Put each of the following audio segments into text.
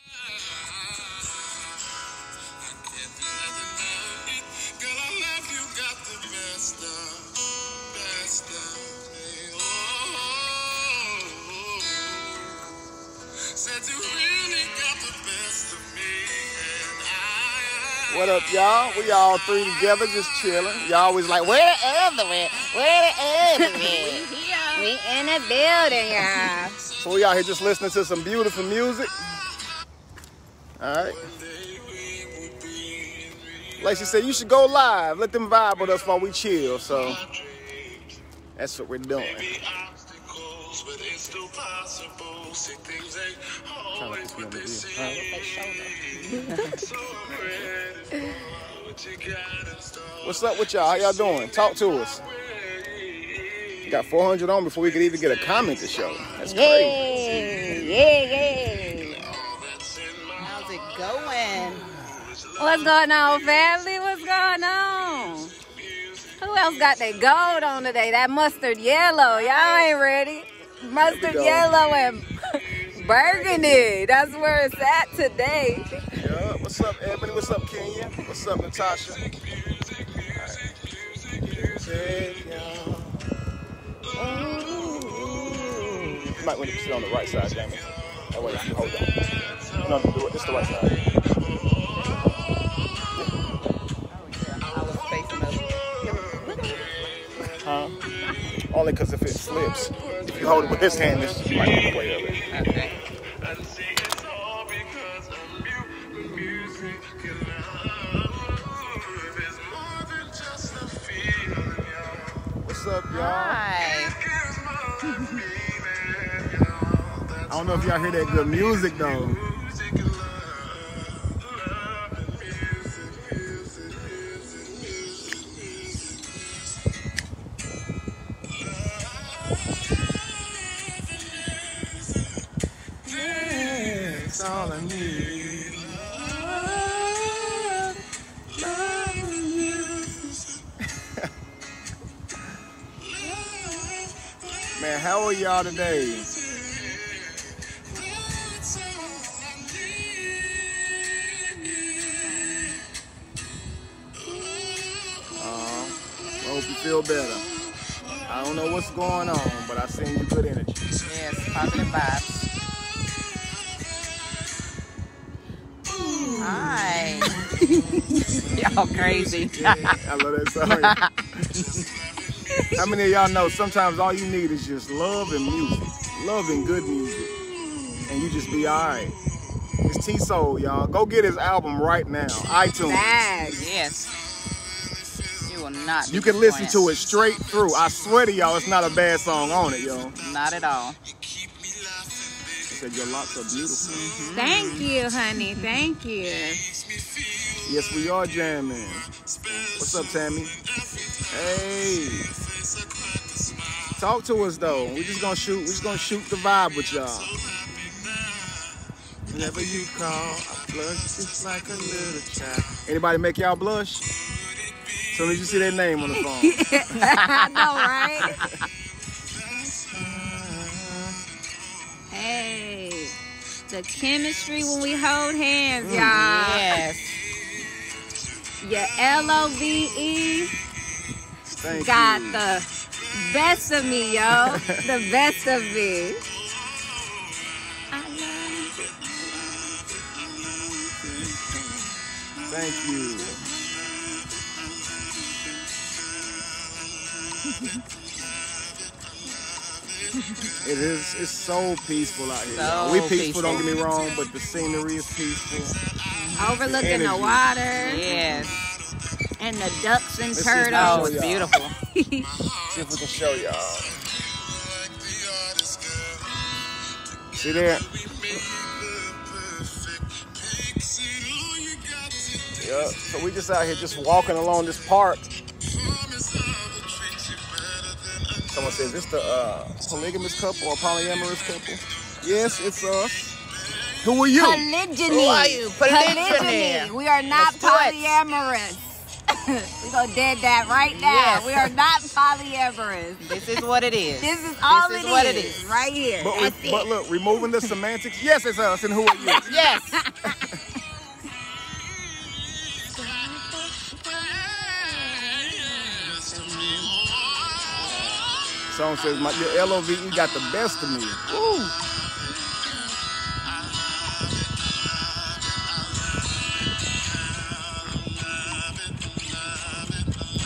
What up, y'all? We all three together, just chilling. Y'all always like, where the other one? Where the other one? We in the building, y'all. So we out here just listening to some beautiful music. All right. Like she said, you should go live. Let them vibe with us while we chill. So that's what we're doing. What's up with y'all? How y'all doing? Talk to us. You got 400 on before we could even get a comment to show. That's crazy. Yeah. How's it going? What's going on, family? What's going on? Who else got their gold on today? That mustard yellow. Y'all ain't ready. Mustard yellow and burgundy. That's where it's at today. Yeah. What's up, Ebony? What's up, Kenya? What's up, Natasha? You might want to sit on the right side, Jamie. That way you can hold on. No, do it. This is the right side. I was facing over. Huh? Only because if it slips, if you hold it with his hand, you might get in the way of it. Okay. What's up, y'all? Hi. I don't know if y'all hear that good music, though. That's all I need. Man, how are y'all today? I hope you feel better. I don't know what's going on, but I send you good energy. Yes, positive vibes. Hi. Y'all crazy. Yeah, I love that song. How many of y'all know sometimes all you need is just love and music? Love and good music. And you just be alright. It's T-Soul, y'all. Go get his album right now. iTunes. Yes. You will not be You can listen disappointed. to it straight through. I swear to y'all, it's not a bad song on it, yo. Not at all. She said your locks are beautiful. Mm-hmm. Thank you, honey. Thank you. Yes, we are jamming. What's up, Tammy? Hey. Talk to us though. We're just gonna shoot the vibe with y'all. Whenever you call, I blush just like a little child. Anybody make y'all blush? As soon as you see their name on the phone. I know, right? Hey, the chemistry when we hold hands, y'all. Yes. Your LOVE Thank got you. the best of me, yo. The best of me. I love you. Thank you. It's so peaceful out here. So We peaceful, don't get me wrong, but the scenery is peaceful. Overlooking the Energy. water Yes. and the ducks and Let's see if we Oh, turtles. can it's y'all. beautiful. See if we can show y'all. See there? Yeah, so we just out here just walking along this park. Someone says, is this the polygamous couple or polyamorous couple? Yes, it's us. Who are you? Polygyny. Who are you? Polygyny. We are not Let's do it. polyamorous. We're going to dead that right now. Yes. We are not polyamorous. This is what it is. This is all This is it what is. it is. Right here. But, That's but look, removing the semantics, yes, it's us, and who are you? Yes. song says, your LOVE got the best of me. Woo.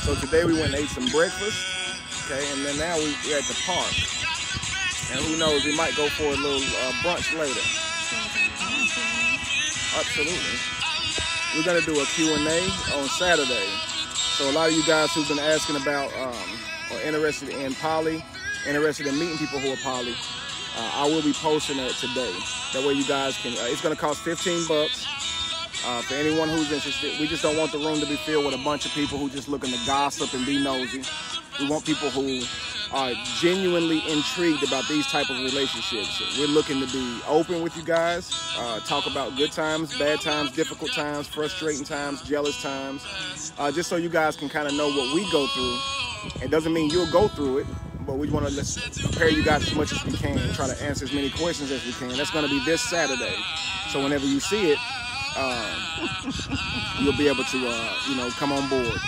So today we went and ate some breakfast, okay, and then now we're at the park. And who knows, we might go for a little brunch later. Absolutely. We're gonna do a Q&A on Saturday. So a lot of you guys who've been asking about or interested in poly, interested in meeting people who are poly, I will be posting it today. That way you guys can, it's gonna cost $15 for anyone who's interested. We just don't want the room to be filled with a bunch of people who just looking to gossip and be nosy. We want people who are genuinely intrigued about these type of relationships. We're looking to be open with you guys, talk about good times, bad times, difficult times, frustrating times, jealous times, just so you guys can kind of know what we go through. It doesn't mean you'll go through it, but we want to prepare you guys as much as we can and try to answer as many questions as we can. That's going to be this Saturday. So whenever you see it, you'll be able to, come on board,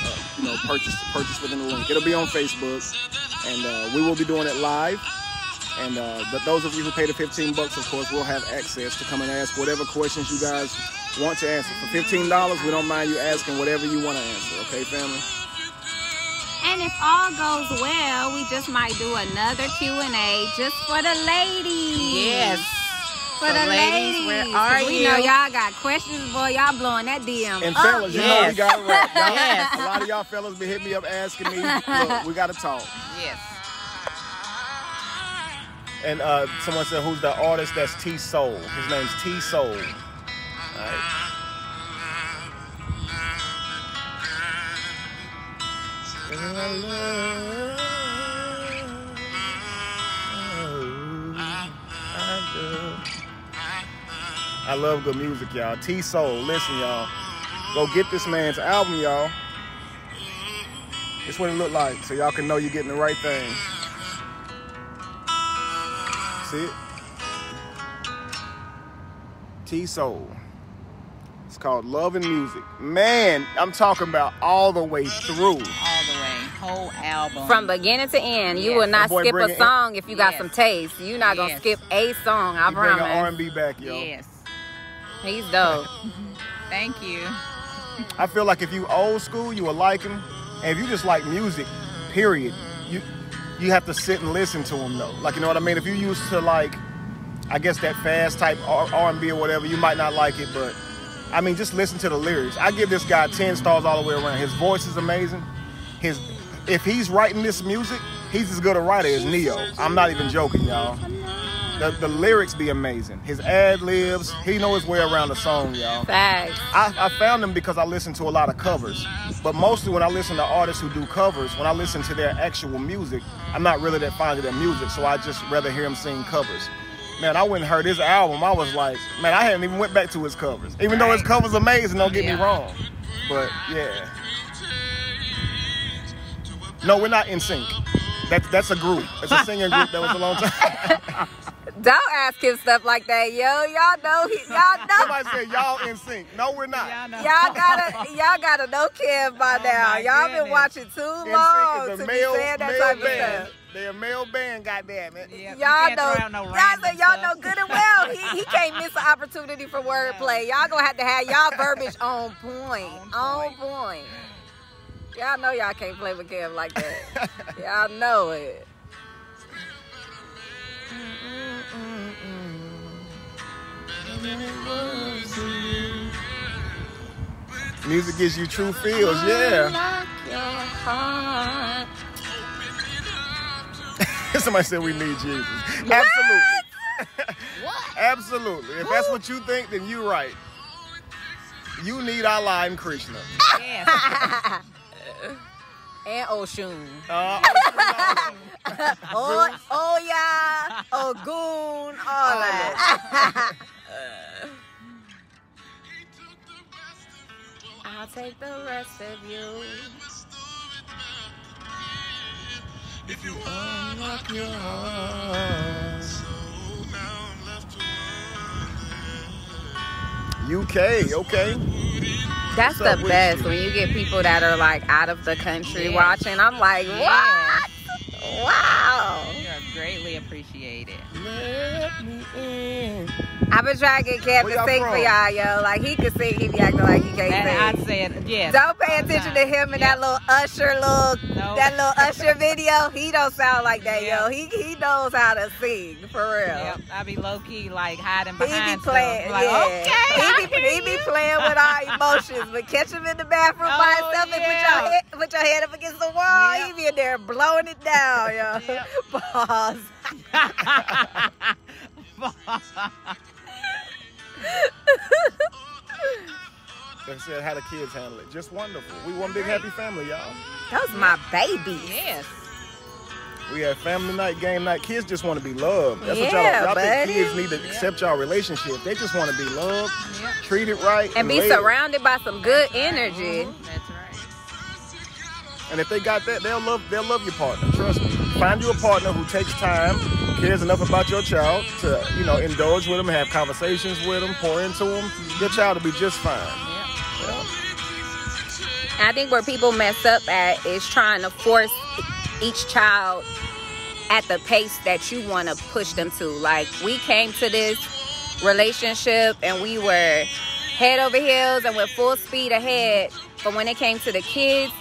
purchase within the link. It'll be on Facebook, and we will be doing it live. And but those of you who pay the $15, of course, will have access to come and ask whatever questions you guys want to answer. For $15, we don't mind you asking whatever you want to answer. Okay, family? And if all goes well, we just might do another Q&A just for the ladies. Yes. For the ladies. Where are we you? know y'all got questions, boy. Y'all blowing that DM. And fellas, you know we got to rap. Yes. A lot of y'all fellas been hitting me up asking me, look, we got to talk. Yes. And someone said, who's the artist? That's T-Soul. His name's T-Soul. All right. I love good music, y'all. T-Soul, listen, y'all. Go get this man's album, y'all. This is what it look like, so y'all can know you're getting the right thing. See it? T-Soul. It's called Love and Music. Man, I'm talking about all the way through. All the way. Whole album. From beginning to end. You will not skip a song if you got some taste. You're not going to skip a song, I promise. Bring R&B back, yo. Yes. He's dope. Thank you. I feel like if you old school, you will like him. And if you just like music, period, you have to sit and listen to him, though. Like, you know what I mean? If you used to, like, I guess that fast type R&B or whatever, you might not like it, but I mean, just listen to the lyrics. I give this guy 10 stars all the way around. His voice is amazing. If he's writing this music, he's as good a writer as Neo. I'm not even joking, y'all. The lyrics be amazing. His ad-libs, he knows his way around the song, y'all. Facts. I found him because I listen to a lot of covers. But mostly when I listen to artists who do covers, when I listen to their actual music, I'm not really that fond of their music, so I just rather hear him sing covers. Man, I went and heard his album. I was like, man, I hadn't even went back to his covers. Even though his cover's amazing, don't get me wrong. But, yeah. No, we're not in sync. That's a group. It's a singing group that was a long time. Don't ask him stuff like that, yo. Y'all know. Somebody said y'all in sync. No, we're not. Y'all gotta know Kev by now. Y'all been watching too long to be saying that type of stuff. They're a male band, goddamn it. Yeah, y'all know good and well he can't miss an opportunity for wordplay. Y'all gonna have to have y'all verbiage on point. On point. Y'all know y'all can't play with Kev like that. Y'all know it. Music gives you true feels, yeah. Somebody said we need Jesus. What? Absolutely. Absolutely. If that's what you think, then you're right. You need Allah and Krishna. Yes. And Oshun. Oshun. Oya, Ogun, all that. I'll take the rest of you. If you unlock your heart. UK, okay. That's the best when you get people that are like out of the country watching. I'm like, what? Wow. let me in. I've been trying to get Kev to sing for y'all, yo. Like, he could sing, he be acting like he can't sing. I said, yes. Don't pay attention to him and that little Usher video. He don't sound like that, yo. He knows how to sing, for real. Yep. I be low-key, like, hiding behind He be playing, stuff. Like, okay, he be playing with our emotions, but catch him in the bathroom by himself and put your head up against the wall. He be in there blowing it down, yo. Pause. They said how the kids handle it. Just wonderful. We one big happy family, y'all. Those my babies. Yes. We have family night, game night. Kids just want to be loved. That's what y'all think kids need to accept y'all relationship. They just want to be loved, treated right, and be surrounded by some good energy. That's right. And if they got that, they'll love your partner. Trust me. Find you a partner who takes time, cares enough about your child to, indulge with them, have conversations with them, pour into them. Your child will be just fine. Yeah. I think where people mess up at is trying to force each child at the pace that you want to push them to. Like, we came to this relationship and we were head over heels and with full speed ahead. But when it came to the kids,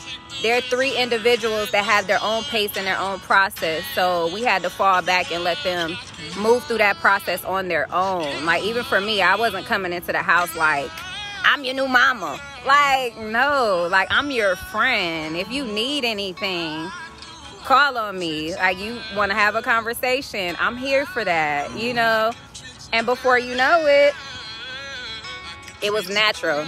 they're 3 individuals that have their own pace and their own process. So we had to fall back and let them move through that process on their own. Like, even for me, I wasn't coming into the house like, I'm your new mama. Like, no. Like, I'm your friend. If you need anything, call on me. Like, you want to have a conversation, I'm here for that, And before you know it, it was natural.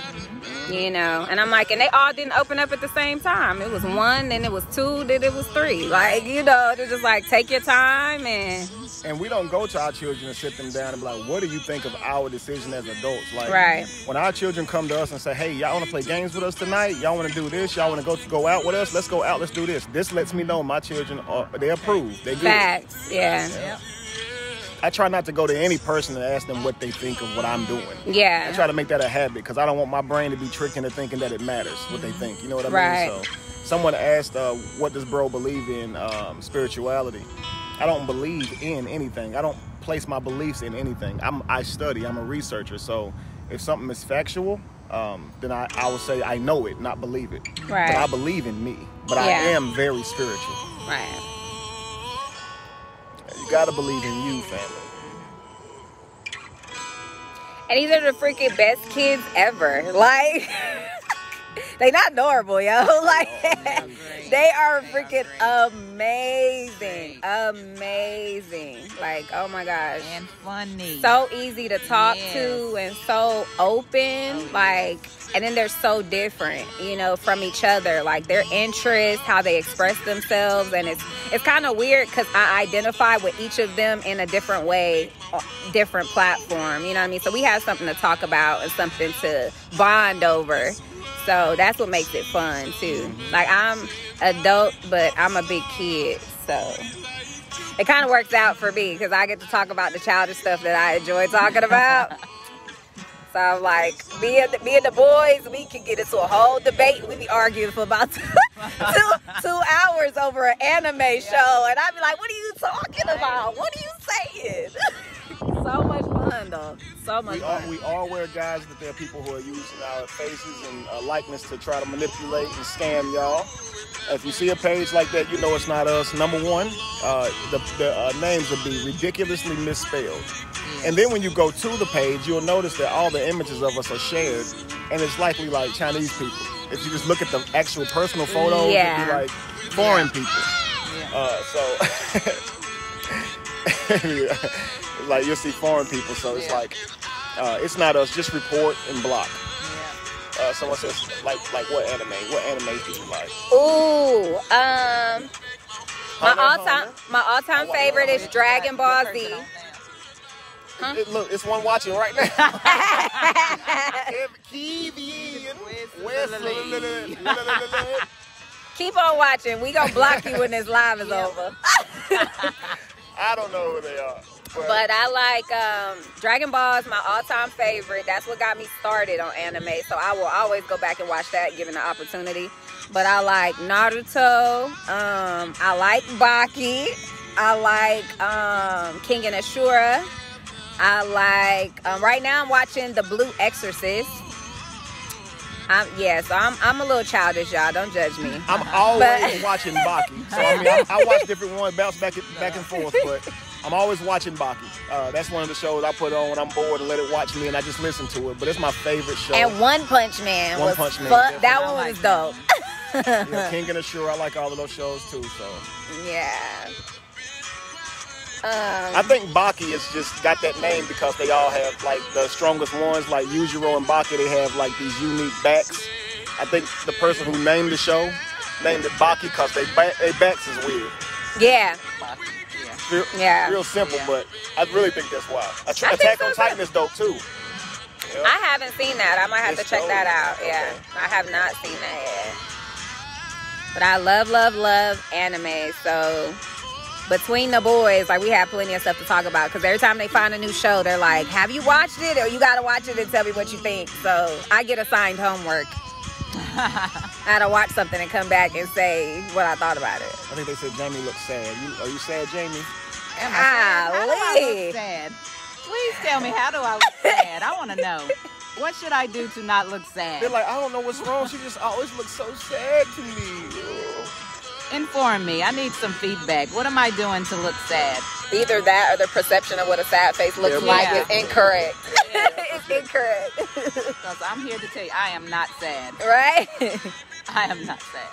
And I'm like, and they all didn't open up at the same time. It was 1, then it was 2, then it was 3. Like, they're just like, take your time. And we don't go to our children and sit them down and be like, what do you think of our decision as adults? Like, when our children come to us and say, hey, y'all want to play games with us tonight? Y'all want to do this? Y'all want to go out with us? Let's go out. Let's do this. This lets me know my children they approve. They good. Facts. Yeah. I try not to go to any person and ask them what they think of what I'm doing. Yeah. I try to make that a habit because I don't want my brain to be tricked into thinking that it matters what they think. You know what I mean? So someone asked, what does bro believe in spirituality? I don't believe in anything. I don't place my beliefs in anything. I study. I'm a researcher. So if something is factual, then I will say I know it, not believe it. Right. But I believe in me. But I am very spiritual. Right. You gotta believe in you, family. And these are the freaking best kids ever. Like, they not normal, yo. Like, they are freaking amazing. Amazing. Like, oh my gosh. And funny. So easy to talk to and so open. Like, and then they're so different, from each other. Like, their interests, how they express themselves. And it's kind of weird because I identify with each of them in a different way, different platform. You know what I mean? So we have something to talk about and something to bond over. So that's what makes it fun, too. Like, I'm adult, but I'm a big kid. So it kind of works out for me because I get to talk about the childish stuff that I enjoy talking about. So I'm like, me and the boys, we can get into a whole debate. We be arguing for about 2 hours over an anime show. And I'd be like, what are you talking about? What are you saying? So much fun, though. So much fun. We all wear guys that there are people who are using our faces and likeness to try to manipulate and scam y'all. If you see a page like that, you know it's not us. Number one, the names will be ridiculously misspelled. And then when you go to the page, you'll notice that all the images of us are shared, and it's likely like Chinese people. If you just look at the actual personal photos, it'd be like foreign people. Like you'll see foreign people, so it's like it's not us. Just report and block. Someone says like what anime? What anime do you like? Ooh, my all-time favorite is Dragon Ball Z. Huh? Look, it's one watching right now. Keep on watching. We gonna block you when this live is over. I don't know who they are. But I like Dragon Ball is my all-time favorite. That's what got me started on anime. So I will always go back and watch that given the opportunity. But I like Naruto. I like Baki. I like King and Ashura. I like right now I'm watching The Blue Exorcist. So I'm a little childish, y'all. Don't judge me. I'm always watching Baki. So I mean, I watch different ones, bounce back and forth, but I'm always watching Baki. That's one of the shows I put on when I'm bored and let it watch me, and I just listen to it. But it's my favorite show. And One Punch Man. That one was dope. Yeah, King and Ashura, I like all of those shows too. So yeah. I think Baki has just got that name because they all have like the strongest ones, like Yujiro and Baki. They have like these unique backs. I think the person who named the show named it Baki because they backs is weird. Yeah. Real simple, but I really think that's why. Attack on Titan is dope too. Yeah. I haven't seen that. I might have to check that out. Yeah, I have not seen that yet. But I love anime. So between the boys, like we have plenty of stuff to talk about. Because every time they find a new show, they're like, "Have you watched it? Or you got to watch it and tell me what you think." So I get assigned homework. I had to watch something and come back and say what I thought about it. I think they said Jamie looks sad. Are you sad, Jamie? Am I sad? How do I look sad? Please tell me, how do I look sad? I want to know. What should I do to not look sad? They're like, I don't know what's wrong. She just always looks so sad to me. Inform me. I need some feedback. What am I doing to look sad? Either that or the perception of what a sad face looks like is incorrect. It's incorrect. Because I'm here to tell you, I am not sad. Right? I am not sad.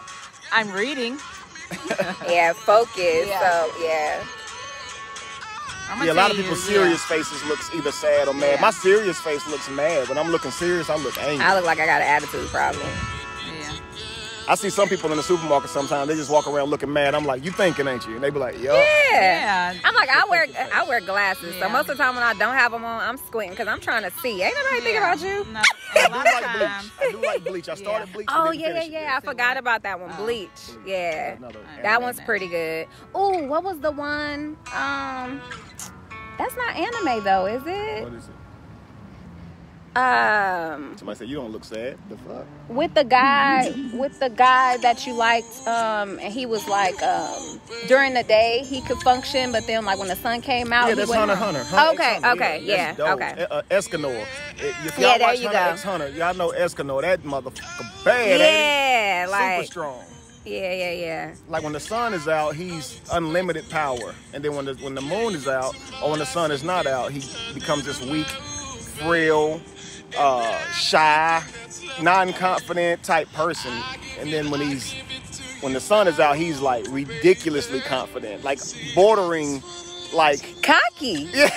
I'm reading. Yeah, focus. Yeah. So, yeah. Yeah, a lot of people's serious faces looks either sad or mad. Yeah. My serious face looks mad. When I'm looking serious, I look angry. I look like I got an attitude problem. Yeah. I see some people in the supermarket sometimes, they just walk around looking mad. I'm like, you thinking, ain't you? And they be like, yup. Yeah. I'm like, I wear glasses. So Yeah. most of the time when I don't have them on, I'm squinting because I'm trying to see. Ain't nobody thinking about you. No. I do like bleach. I do like bleach. I started bleach. Oh, and didn't finish it. yeah. I forgot about that one. Bleach. Yeah. Another That anime. one's pretty good. Ooh, what was the one? That's not anime though, is it? What is it? Um, Somebody said you don't look sad. The fuck? with the guy that you liked, and he was like, during the day he could function, but then like when the sun came out, Yeah, he that's went. Hunter. Okay, yeah, that's dope. okay. Escanor. If Yeah, y'all there watch you Hunter go. x Hunter, y'all know Escanor. That motherfucker bad. Yeah, Super like strong. yeah. Like when the sun is out, he's unlimited power, and then when the moon is out, or when the sun is not out, he becomes this weak, frail, shy, non-confident type person. And then when the sun is out, he's like ridiculously confident, like bordering, like cocky. yeah.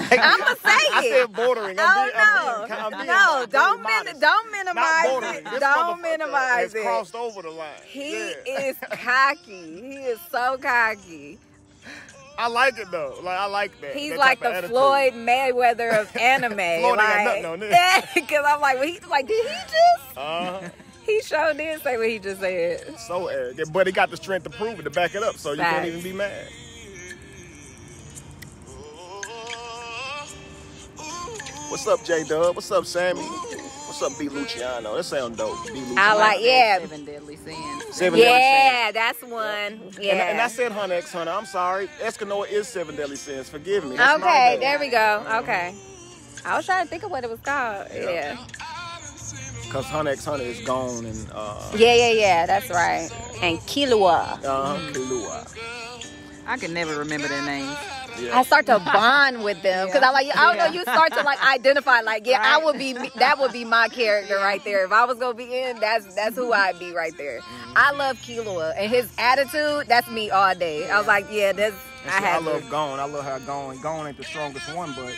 Like, I'ma say I it. said bordering. I'm being Don't modest. minimize Not bordering. This Don't motherfucker minimize has it. crossed over the line. He Yeah. is cocky. He is so cocky. I like it though. Like I like that. He's that like type the of attitude. Floyd Mayweather of anime. Floyd ain't got like, nothing on this. yeah, because I'm like, well, he's like, did he just? He He sure did say what he just said. so arrogant, but he got the strength to prove it, to back it up, so you can't Facts. even be mad. What's up, J-Dub? What's up, Sammy? What's up, B. Luciano? That sound dope. B. Luciano. I like, yeah. 7 Deadly Sins. Seven Deadly Yeah, that's one. Sins. Yeah. And I said Hunter x Hunter. I'm sorry. Escanor is 7 Deadly Sins. Forgive me. That's my Okay, bad. there we go. Okay. I was trying to think of what it was called. Yeah. Because Hunter x Hunter is gone and Yeah. That's right. And Killua. Killua. I can never remember their names. Yeah. I start to bond with them because I'm like, I don't know. You start to like identify, like, yeah, I Right. would be. That would be my character right there. If I was gonna be in, that's who I'd be right there. I love Killua and his attitude. That's me all day. I was like, yeah, that's. And I see, I had love to. Gon. I love how Gon ain't the strongest one, but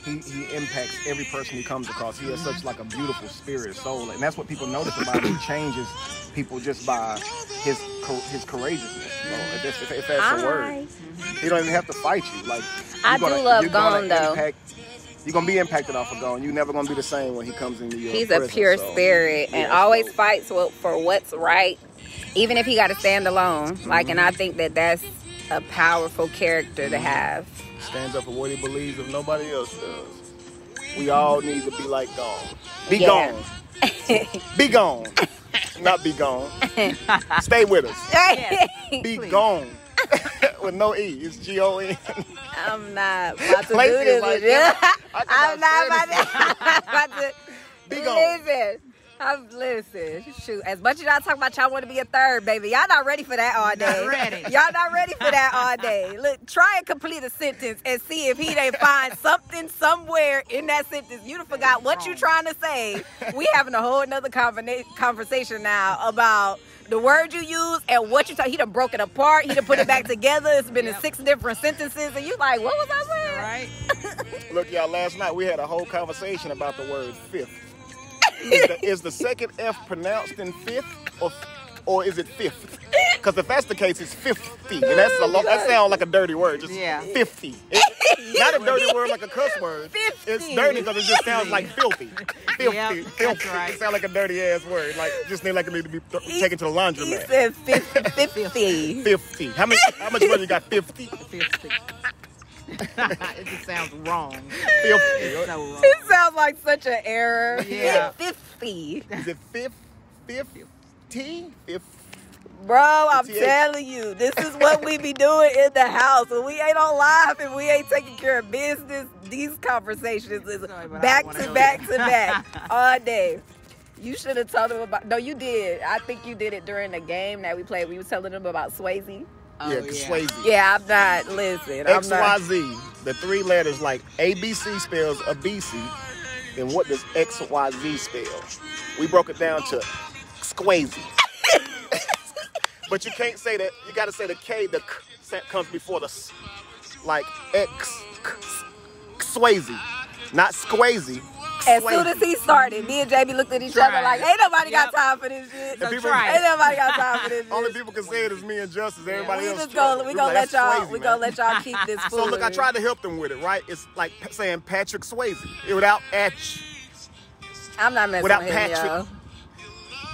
he impacts every person he comes across. He has such like a beautiful spirit, soul, and that's what people notice about him. He changes people just by his courageousness. You know, if that's the word. He don't even have to fight you. Like I do love Gon, though. You're gonna be impacted off of Gon. You're never gonna be the same when he comes into your He's presence, a pure so. spirit and Yeah, always so- fights for what's right, even if he got to stand alone. Like, and I think that's a powerful character to have. Stands up for what he believes if nobody else does. We all need to be like Gon. Be Yeah. gone. Be gone. Not be gone. Stay with us. Be Please. gone. With no E. It's G-O-N. I'm not about to do Lacey is this. like, I'm not about to. Be gone. Listen, shoot. As much as y'all talk about y'all want to be a third, baby, y'all not ready for that all day. Not ready. Y'all not ready for that all day. Look, try and complete a sentence and see if he didn't find something somewhere in that sentence. You done forgot what you trying to say. We having a whole nother conversation now about the word you use and what you talk. He done broke it apart. He done put it back together. It's been in 6 different sentences, and you like, what was I saying? Right. Look, y'all, last night we had a whole conversation about the word fifth. Is the second F pronounced in fifth, or is it fifth? Because if that's the case, it's 50, and that sounds like a dirty word. Just 50. Not a dirty word like a cuss word. 50. It's dirty because it just sounds like filthy. Filthy. Yep, Filthy. that's right. It sounds like a dirty ass word. Like just need like it need to be taken to the laundromat. He said 50. 50. How much money you got? 50. 50. It just sounds wrong. 50. It's so wrong. It sounds like such an error. Yeah. 50. Is it 50? 50? Bro, I'm 58. telling you, this is what we be doing in the house. When we ain't on live and we ain't taking care of business, these conversations is back to back all day. You should have told them about. No, you did. I think you did it during the game that we played. We were telling them about Swayze. Oh, Yeah, Swayze. Yeah, I'm not. Listen, I'm not. XYZ, the 3 letters like ABC spells a BC, then what does XYZ spell? We broke it down to Swayze. But you can't say that. You got to say the K, the K comes before the S. Like Swayze, not Squazy. As soon as he started, me and JB looked at each other like, ain't nobody got time for this shit. And people- Ain't nobody got time for this shit. Only people can say it is me and Justice. Everybody else. We gonna let y'all keep this So foolery. look, I tried to help them with it, right? It's like saying Patrick Swayze without H. I'm not messing Without with him, Patrick. y'all.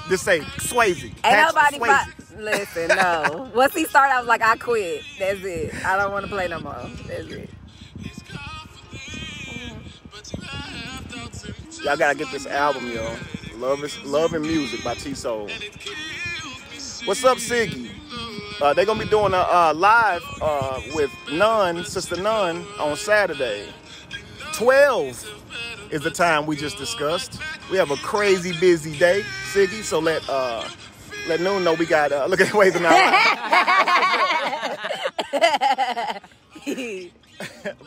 Just say Swayze. Ain't Patrick nobody Swayze. listen, no. Once he started, I was like, I quit. That's it. I don't want to play no more. That's it. Y'all gotta get this album, yo. Love and Music by T-Soul. What's up, Siggy? They're gonna be doing a live with Sister Nun on Saturday. 12 is the time we just discussed. We have a crazy busy day, Siggy. So let Noon know we got look at the ways in our life.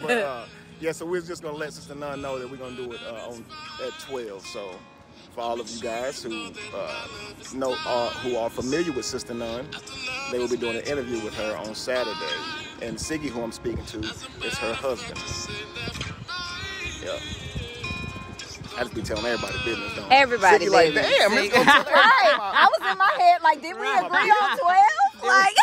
But yeah, so we're just gonna let Sister Nun know that we're gonna do it at 12. So for all of you guys who who are familiar with Sister Nun, they will be doing an interview with her on Saturday. And Siggy, who I'm speaking to, is her husband. Yeah. I just be telling everybody business, don't I? Everybody Siggy like, business. damn, let's go tell everybody. I was in my head like, did we agree on 12? Like,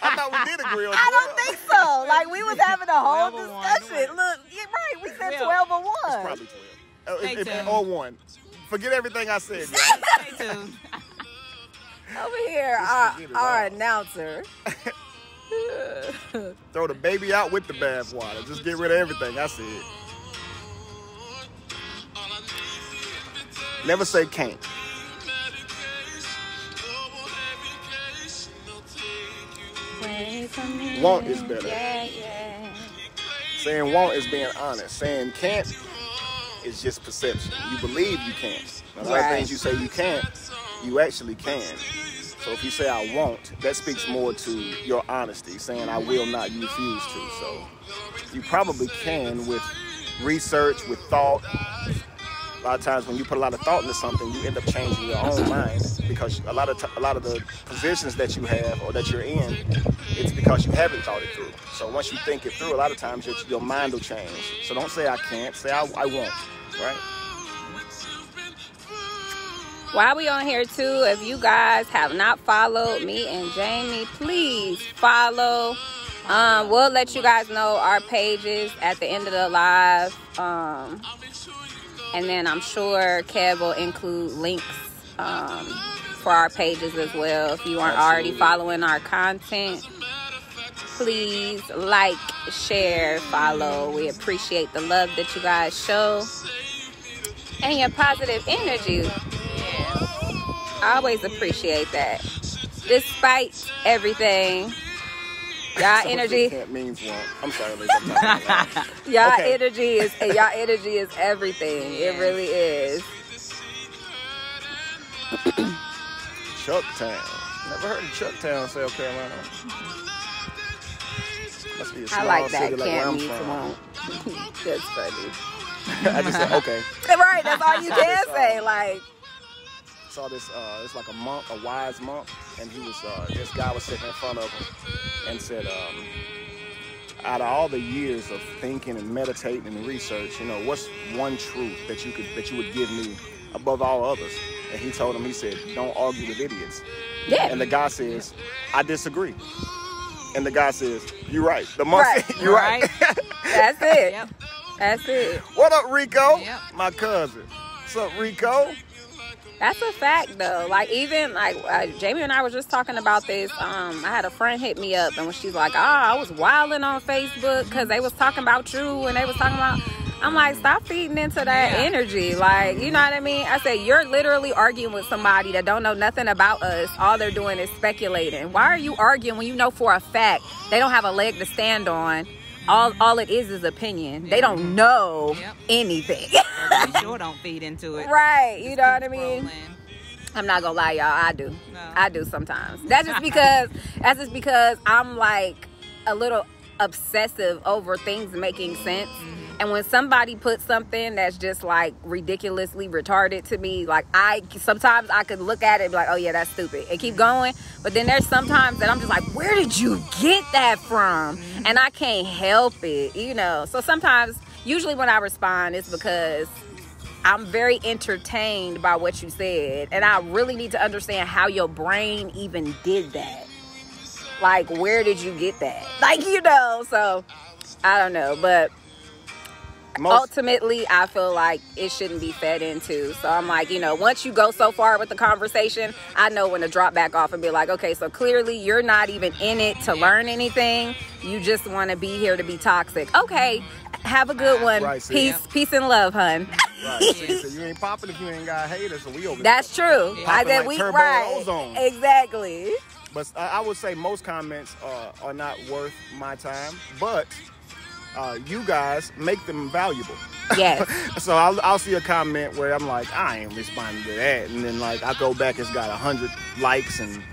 I thought we did agree on 12. I don't think so. Like, we was having a whole 12 or 1. discussion. Look, you're right. We said 12 or 1. It's probably 12. Stay tuned. Or 1. Forget everything I said, y'all. Stay tuned. Over here, forget it our all. announcer. Throw the baby out with the bathwater. Just get rid of everything I said. Never say can't. Want is better. Saying want is being honest. Saying can't is just perception. You believe you can't. Now, a lot of things you say you can't, you actually can. So if you say I won't, that speaks more to your honesty. Saying I will not, you refuse to. So you probably can with research, with thought. A lot of times when you put a lot of thought into something, you end up changing your own mind because a lot of the positions that you have or that you're in, it's because you haven't thought it through. So once you think it through, a lot of times your mind will change. So don't say I can't, say I won't, right? While we on here too, if you guys have not followed me and Jamie, please follow. We'll let you guys know our pages at the end of the live. And then I'm sure Kev will include links for our pages as well. If you aren't already following our content, please like, share, follow. We appreciate the love that you guys show and your positive energy. I always appreciate that. despite everything, y'all energy. Can't means one. I'm sorry, ladies. I'm not Y'all okay. energy is everything. It really is. Chucktown. Never heard of Chucktown, South Carolina. Must be a small I like that. city like where Can't I'm means from. won't. That's funny. I just said okay. Right, that's all you can say. Like, Saw this. It's like a monk, a wise monk, and he was. This guy was sitting in front of him and said, out of all the years of thinking and meditating and research, you know, what's one truth that you would give me above all others? And he told him, he said, don't argue with idiots. yeah. And the guy says, I disagree. And the guy says, you're right. The monk Right. said, you're right. That's it. Yep. That's it. What up, Rico? Yep. My cousin. What's up, Rico? That's a fact, though. Like, even like Jamie and I were just talking about this. I had a friend hit me up, and when she's like, I was wilding on Facebook because they was talking about you, and they was talking about. I'm like, stop feeding into that energy. Like, you know what I mean? I said, you're literally arguing with somebody that don't know nothing about us. All they're doing is speculating. Why are you arguing when you know for a fact they don't have a leg to stand on? All it is opinion. They don't know anything. Well, you sure don't feed into it. Right. You Just know what I keep mean? scrolling. I'm not gonna lie, y'all. I do. No. I do sometimes. That's just because I'm like a little obsessive over things making sense. And when somebody puts something that's just like ridiculously retarded to me, like sometimes I could look at it and be like, oh yeah, that's stupid, and keep going. But then there's sometimes that I'm just like, where did you get that from? And I can't help it, you know. So sometimes, usually when I respond, it's because I'm very entertained by what you said, and I really need to understand how your brain even did that. Like, where did you get that? Like, you know, so I don't know, but ultimately I feel like it shouldn't be fed into. So I'm like, you know, once you go so far with the conversation, I know when to drop back off and be like, okay, so clearly you're not even in it to learn anything. You just want to be here to be toxic. Okay, have a good one. Right, see, peace and love, hun. Right. So you ain't popping if you ain't got haters. So we over. That's true. I said like we turbo right. ozone. Exactly. But I would say most comments are not worth my time. But you guys make them valuable. Yes. So I'll see a comment where I'm like, I ain't responding to that, and then like I go back, it's got 100 likes and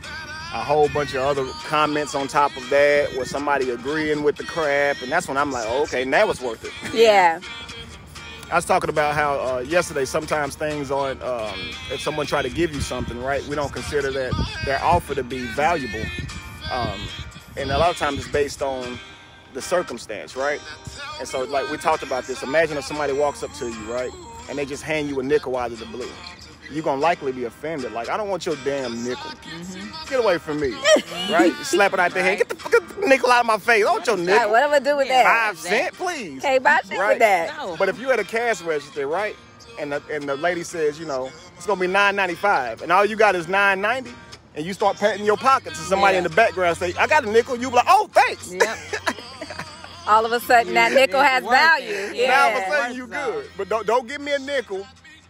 a whole bunch of other comments on top of that, with somebody agreeing with the crap, and that's when I'm like, oh, okay, now it's worth it. Yeah. I was talking about how yesterday sometimes things aren't, if someone try to give you something, right, we don't consider that their offer to be valuable. And a lot of times it's based on the circumstance, right? And so, like, we talked about this. Imagine if somebody walks up to you, right, and they just hand you a nickel out of the blue. You're going to likely be offended. Like, I don't want your damn nickel. Get away from me, right? Slap it out the head. Get the fucking nickel out of my face. I don't want your nickel. Right, what am I do with that? 5 cents, please. Hey, buy shit with that. No. But if you at a cash register, right, and the lady says, you know, it's gonna be $9.95, and all you got is $9.90, and you start patting your pockets, and somebody in the background say, I got a nickel, you be like, oh, thanks. Yep. All of a sudden, that nickel has worth it. value. Yeah. Now all of a Yeah. sudden you good, but don't give me a nickel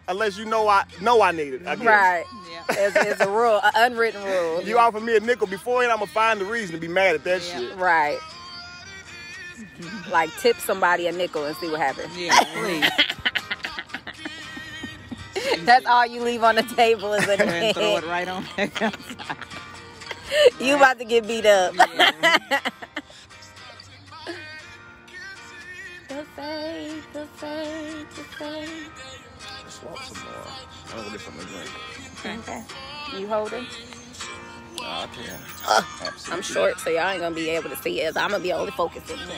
unless you know I need it. I guess. Right. Yeah. It's a rule, an unwritten rule. If you offer me a nickel before it, I'm gonna find the reason to be mad at that shit. Right. Like, tip somebody a nickel and see what happens. Yeah, please. That's all you leave on the table is a And throw it nickel. right on back outside. You about to get beat up. Yeah. The faith, the faith, the faith. Swap some more. I'm gonna get something to drink. Okay. You holding? I can. Absolutely. I'm short, so y'all ain't gonna be able to see it. I'm gonna be only focusing. It's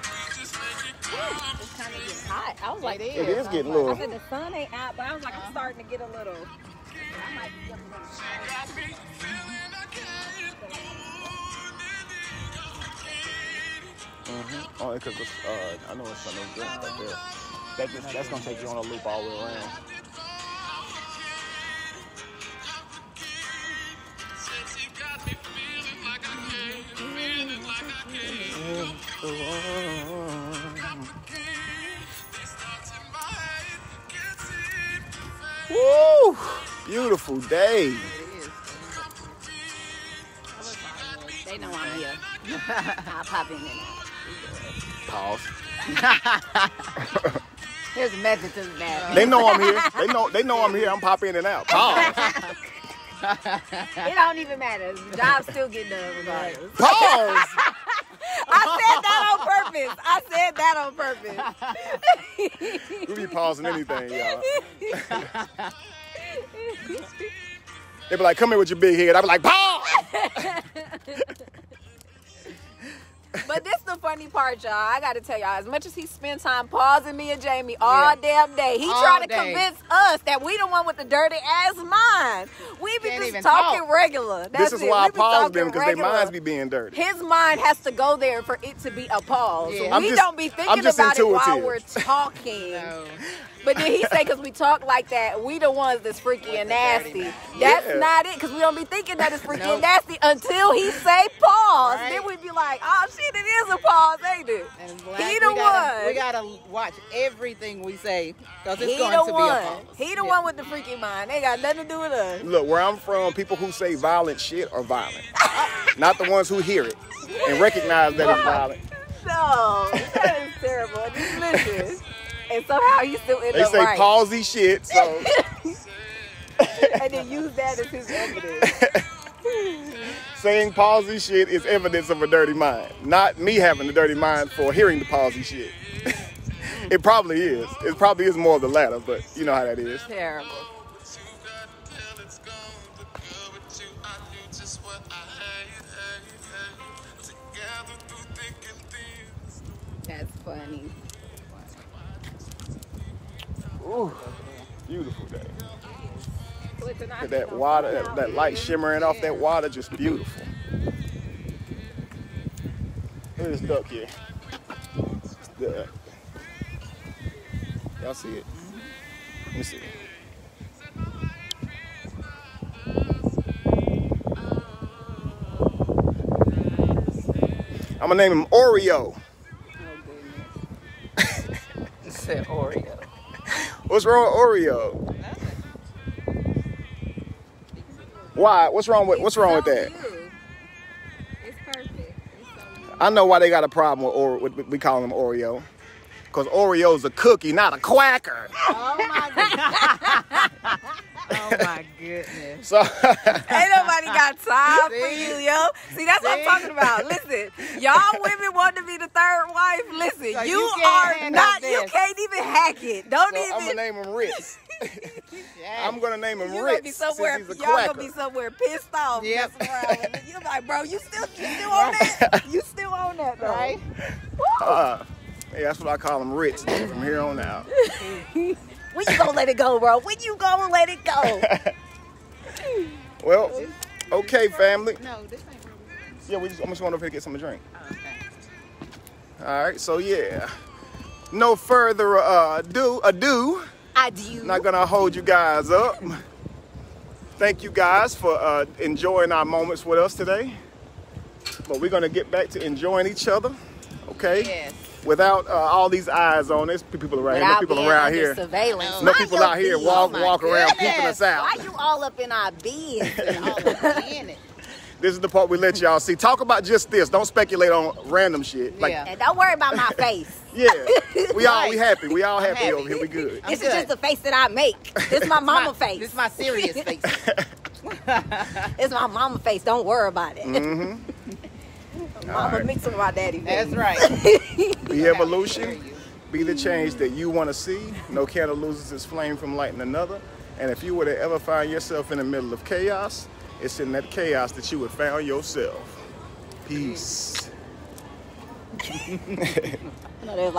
kind of getting hot. I was like, It is getting a little. I said the sun ain't out, but I was like, I'm starting to get a little. I might be getting a little. Only because I know it's something good right there. That's gonna take you on a loop all the way around. Woo! Beautiful day. They know I'm here. I'll pop in and out. Pause. There's a method to the madness. They know I'm here. They know I'm here. I'm popping in and out. Pause. It don't even matter. The job still get done regardless. Pause. I said that on purpose. We be pausing anything, y'all. They be like, come here with your big head. I be like, pause. But this the funny part, y'all. I gotta tell y'all, as much as he spent time pausing me and Jamie all damn day, he tried to convince us that we the one with the dirty ass mind. We be just talking regular. This is why I pause them, because their minds be being dirty. His mind has to go there for it to be a pause. Yeah. We don't be thinking about it while we're talking. No. But then he say, because we talk like that, we the ones that's freaky and nasty. That's not it, because we don't be thinking that it's freaky and nasty until he say pause. Right. Then we be like, oh shit, it is a pause, ain't it? And He the one. We gotta watch everything we say, because it's He going the to one. be a pause. He the one with the freaky mind. They got nothing to do with us. Look, where I'm from, people who say violent shit are violent. Not the ones who hear it and recognize that it's violent. No, that is terrible. Just listen. And somehow you still end They up say right. palsy shit, so. And then use that as his evidence. Saying palsy shit is evidence of a dirty mind. Not me having a dirty mind for hearing the palsy shit. It probably is. It probably is more of the latter, but you know how that is. Terrible. That's funny. Ooh, beautiful day. Look at That water, that light shimmering off that water, just beautiful. Look at this duck here. It's duck. Y'all see it? Let me see. I'm gonna name him Oreo. Oh, goodness. You said Oreo. What's wrong with Oreo? Why? What's wrong with that? You. It's perfect. It's so you. I know why they got a problem with Oreo. We call him Oreo. Because Oreo's a cookie, not a quacker. Oh my goodness. Oh my goodness. So Ain't nobody got time for you, yo. See, that's what I'm talking about. Listen, y'all women want to be the third wife. Listen, So you you can't are handle not, this. you can't even hack it. Don't I'm even. gonna name him Ritz. Yes. I'm gonna name him You Ritz. gonna be somewhere, since he's a y'all quacker. gonna be somewhere pissed off. Yep. Messing around with it. You like, bro, you still on that? You still on that, though. Right? Hey, that's what I call him Ritz from here on out. When you gonna let it go, bro? When you gonna let it go? Well, okay, family. No, this ain't really. Yeah, I'm just going over here to get something to drink. Oh, okay. All right, so yeah. No further ado. I do. Not gonna hold you guys up. Thank you guys for enjoying our moments with us today. But we're gonna get back to enjoying each other, okay? Yes. Without all these eyes on us. People around here. No people around here. Surveillance. No people out here walk around peeping us out. Why you all up in our business? All up in it. This is the part we let y'all see. Talk about just this. Don't speculate on random shit. Like, Yeah. And don't worry about my face. yeah. We Right. happy. We all happy, happy. over here. We good. This good. is just the face that I make. This is my mama face. This is my serious face. It's my mama face. Don't worry about it. Mm-hmm. Mama right. mixing with my daddy face. That's right. Be evolution. Be the change that you want to see. No candle loses its flame from lighting another. And if you were to ever find yourself in the middle of chaos, it's in that chaos that you would found yourself. Peace. You know, there's